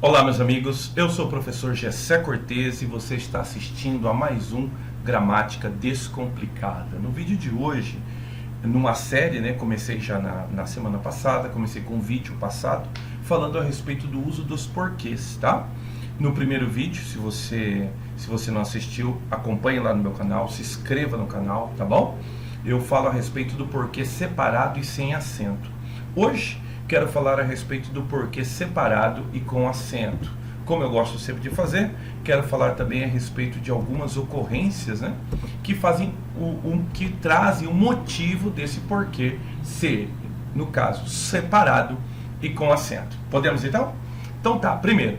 Olá, meus amigos, eu sou o professor Gessé Cortez e você está assistindo a mais um Gramática Descomplicada. No vídeo de hoje, numa série, comecei já na semana passada, comecei com um vídeo passado, falando a respeito do uso dos porquês, tá? No primeiro vídeo, se você não assistiu, acompanhe lá no meu canal, se inscreva no canal, tá bom? Eu falo a respeito do porquê separado e sem acento. Hoje, quero falar a respeito do porquê separado e com acento. Como eu gosto sempre de fazer, quero falar também a respeito de algumas ocorrências, que fazem que trazem o motivo desse porquê ser, no caso, separado e com acento. Podemos então? Então tá, primeiro,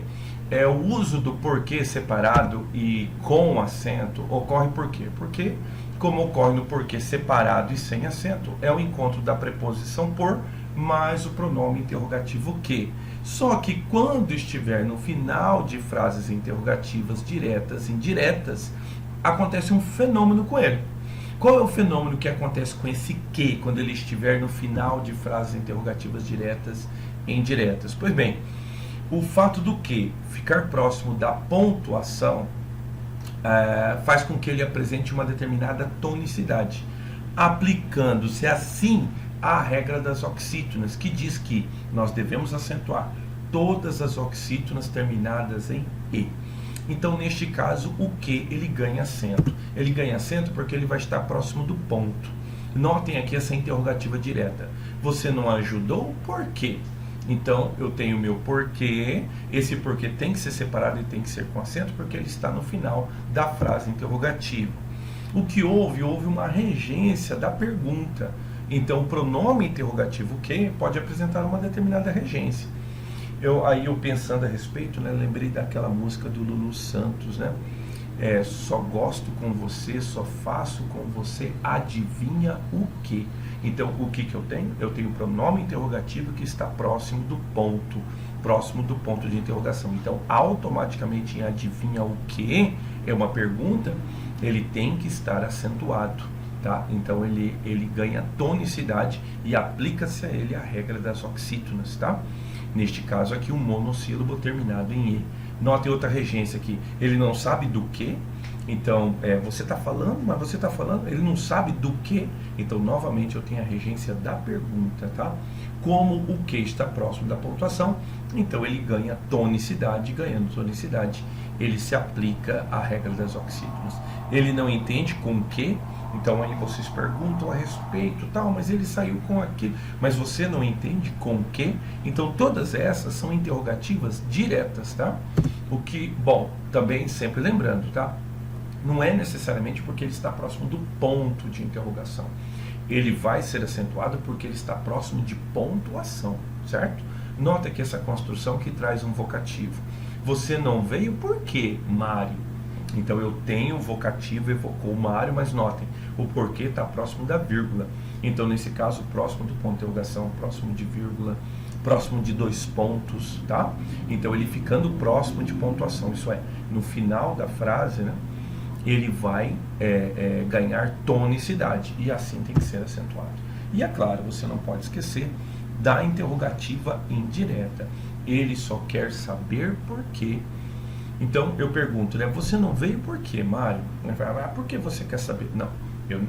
o uso do porquê separado e com acento ocorre por quê? Porque, como ocorre no porquê separado e sem acento, é o encontro da preposição por mais o pronome interrogativo que. Só que quando estiver no final de frases interrogativas diretas e indiretas, acontece um fenômeno com ele. Qual é o fenômeno que acontece com esse que quando ele estiver no final de frases interrogativas diretas e indiretas? Pois bem, o fato do que ficar próximo da pontuação faz com que ele apresente uma determinada tonicidade, aplicando-se assim a regra das oxítonas, que diz que nós devemos acentuar todas as oxítonas terminadas em E. Então, neste caso, o que ele ganha acento? Ele ganha acento porque ele vai estar próximo do ponto. Notem aqui essa interrogativa direta. Você não ajudou? Por quê? Então, eu tenho o meu porquê. Esse porquê tem que ser separado e tem que ser com acento porque ele está no final da frase interrogativa. O que houve? Houve uma regência da pergunta. Então, o pronome interrogativo que pode apresentar uma determinada regência. Eu pensando a respeito, lembrei daquela música do Lulu Santos, só gosto com você, só faço com você, adivinha o que? Então, o que eu tenho? Eu tenho o pronome interrogativo que está próximo do ponto de interrogação. Então, automaticamente em adivinha o que é uma pergunta, ele tem que estar acentuado. Tá? Então ele ganha tonicidade e aplica-se a ele a regra das oxítonas, tá? Neste caso aqui, um monossílabo terminado em E. Note outra regência aqui, ele não sabe do que, então você está falando, mas você está falando, ele não sabe do que, então novamente eu tenho a regência da pergunta, tá? Como o que está próximo da pontuação, então ele ganha tonicidade, ganhando tonicidade, ele se aplica à regra das oxítonas. Ele não entende com o que. Então aí vocês perguntam a respeito, tal, mas ele saiu com aquilo, mas você não entende com o que? Então todas essas são interrogativas diretas, tá? O que, bom, também sempre lembrando, tá? Não é necessariamente porque ele está próximo do ponto de interrogação. Ele vai ser acentuado porque ele está próximo de pontuação, certo? Nota aqui essa construção que traz um vocativo. Você não veio por quê, Mário? Então eu tenho o vocativo, evocou o Mário, mas notem, o porquê está próximo da vírgula. Então nesse caso, próximo do ponto de interrogação, próximo de vírgula, próximo de dois pontos, tá? Então ele ficando próximo de pontuação, isso é, no final da frase, ele vai ganhar tonicidade e assim tem que ser acentuado. E é claro, você não pode esquecer da interrogativa indireta. Ele só quer saber por quê. Então eu pergunto, você não veio por quê, Mário? Ele vai, por que você quer saber? Não,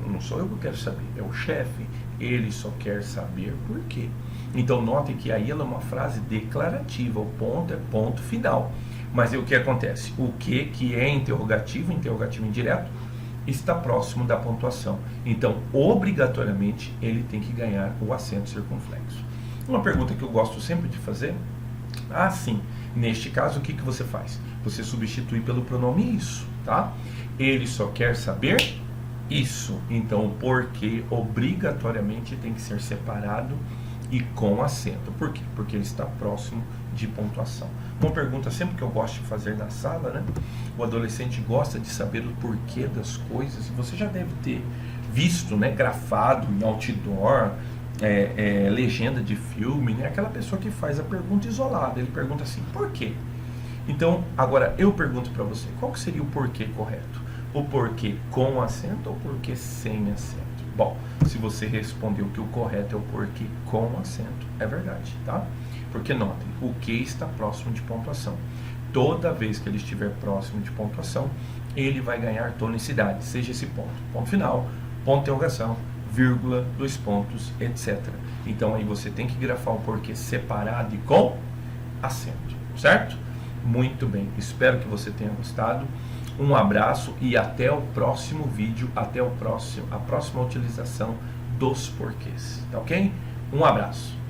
não sou eu que quero saber, é o chefe. Ele só quer saber por quê. Então notem que aí ela é uma frase declarativa, o ponto é ponto final. Mas o que acontece? O que é interrogativo indireto, está próximo da pontuação. Então, obrigatoriamente, ele tem que ganhar o acento circunflexo. Uma pergunta que eu gosto sempre de fazer, sim, neste caso, o que você faz? Você substitui pelo pronome isso, tá? Ele só quer saber isso. Então, o porquê obrigatoriamente tem que ser separado e com acento. Por quê? Porque ele está próximo de pontuação. Uma pergunta sempre que eu gosto de fazer na sala, o adolescente gosta de saber o porquê das coisas. Você já deve ter visto, grafado em outdoor, legenda de filme, aquela pessoa que faz a pergunta isolada. Ele pergunta assim, por quê? Então, agora eu pergunto para você, qual que seria o porquê correto? O porquê com acento ou o porquê sem acento? Bom, se você respondeu que o correto é o porquê com acento, é verdade, tá? Porque notem, o que está próximo de pontuação. Toda vez que ele estiver próximo de pontuação, ele vai ganhar tonicidade, seja esse ponto, ponto final, ponto de interrogação, vírgula, 2 pontos, etc. Então aí você tem que grafar o porquê separado e com acento, certo? Muito bem, espero que você tenha gostado. Um abraço e até o próximo vídeo, a próxima utilização dos porquês, tá ok? Um abraço.